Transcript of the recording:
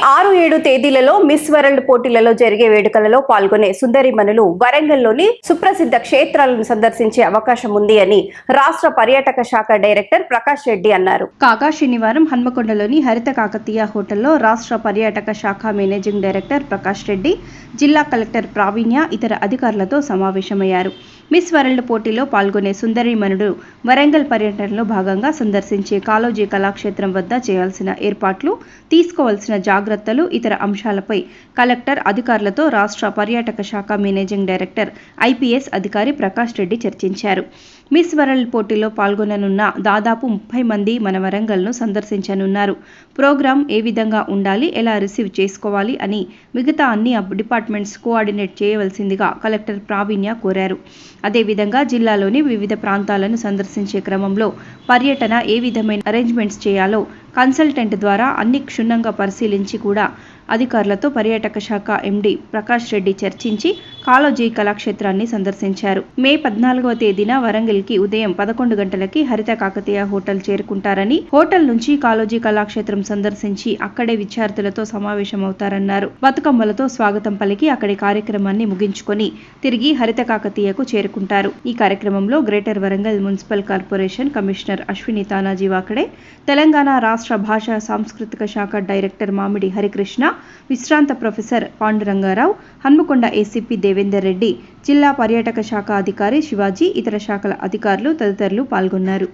6-7 తేదీలలో miss world పోటీలలో జరిగే వేడుకలలో పాల్గొనే సుందరిమణులు వరంగల్లోని సుప్రసిద్ధ క్షేత్రాలను సందర్శించే అవకాశం ఉంది అని రాష్ట్ర పర్యాటక శాఖ డైరెక్టర్ ప్రకాష్ రెడ్డి అన్నారు. కాగా శనివారం హన్మకొండలోని హరిత కాకతీయ హోటల్లో రాష్ట్ర పర్యాటక శాఖ మేనేజింగ్ డైరెక్టర్ ప్రకాష్ రెడ్డి, జిల్లా కలెక్టర్ ప్రావీణ్య ఇతర అధికారులతో సమావేశమయ్యారు. మిస్ వరల్డ్ పోటీలో పాల్గొనే సుందరిమణుడు వరంగల్ పర్యటనలో భాగంగా సందర్శించే కాళోజీ కళాక్షేత్రం వద్ద చేయాల్సిన ఏర్పాట్లు, తీసుకోవాల్సిన జాగ్రత్తలు, ఇతర అంశాలపై కలెక్టర్ అధికారులతో రాష్ట్ర పర్యాటక శాఖ మేనేజింగ్ డైరెక్టర్ ఐపీఎస్ అధికారి ప్రకాష్ రెడ్డి చర్చించారు. మిస్ వరల్డ్ పోటీలో పాల్గొననున్న దాదాపు 30 మంది మన వరంగల్ను సందర్శించనున్నారు. ప్రోగ్రాం ఏ విధంగా ఉండాలి, ఎలా రిసీవ్ చేసుకోవాలి అని మిగతా అన్ని డిపార్ట్మెంట్స్ కోఆర్డినేట్ చేయవలసిందిగా కలెక్టర్ ప్రావీణ్య కోరారు. అదేవిధంగా జిల్లాలోని వివిధ ప్రాంతాలను సందర్శించే క్రమంలో పర్యటన ఏ విధమైన అరేంజ్మెంట్స్ చేయాలో కన్సల్టెంట్ ద్వారా అన్ని క్షుణ్ణంగా పరిశీలించి కూడా అధికారులతో పర్యాటక శాఖ ఎండీ ప్రకాష్ రెడ్డి చర్చించి కాళోజీ కళాక్షేత్రాన్ని సందర్శించారు. మే 14వ తేదీన వరంగల్కి ఉదయం 11 గంటలకి హరిత కాకతీయ హోటల్ చేరుకుంటారని, హోటల్ నుంచి కాళోజీ కళాక్షేత్రం సందర్శించి అక్కడే విద్యార్థులతో సమావేశమవుతారన్నారు. బతుకమ్మలతో స్వాగతం పలికి అక్కడి కార్యక్రమాన్ని ముగించుకొని తిరిగి హరిత కాకతీయకు చేరుకుంటారు. ఈ కార్యక్రమంలో greater Warangal municipal corporation commissioner Ashwini Tanaji Wakade, Telangana రాష్ట్ర భాషా సాంస్కృతిక శాఖ డైరెక్టర్ మామిడి హరికృష్ణ, విశ్రాంత ప్రొఫెసర్ పాండురంగారావు, హన్మకొండ ఏసీపీ దేవేందర్ రెడ్డి, జిల్లా పర్యాటక శాఖ అధికారి శివాజీ, ఇతర శాఖల అధికారులు తదితరులు పాల్గొన్నారు.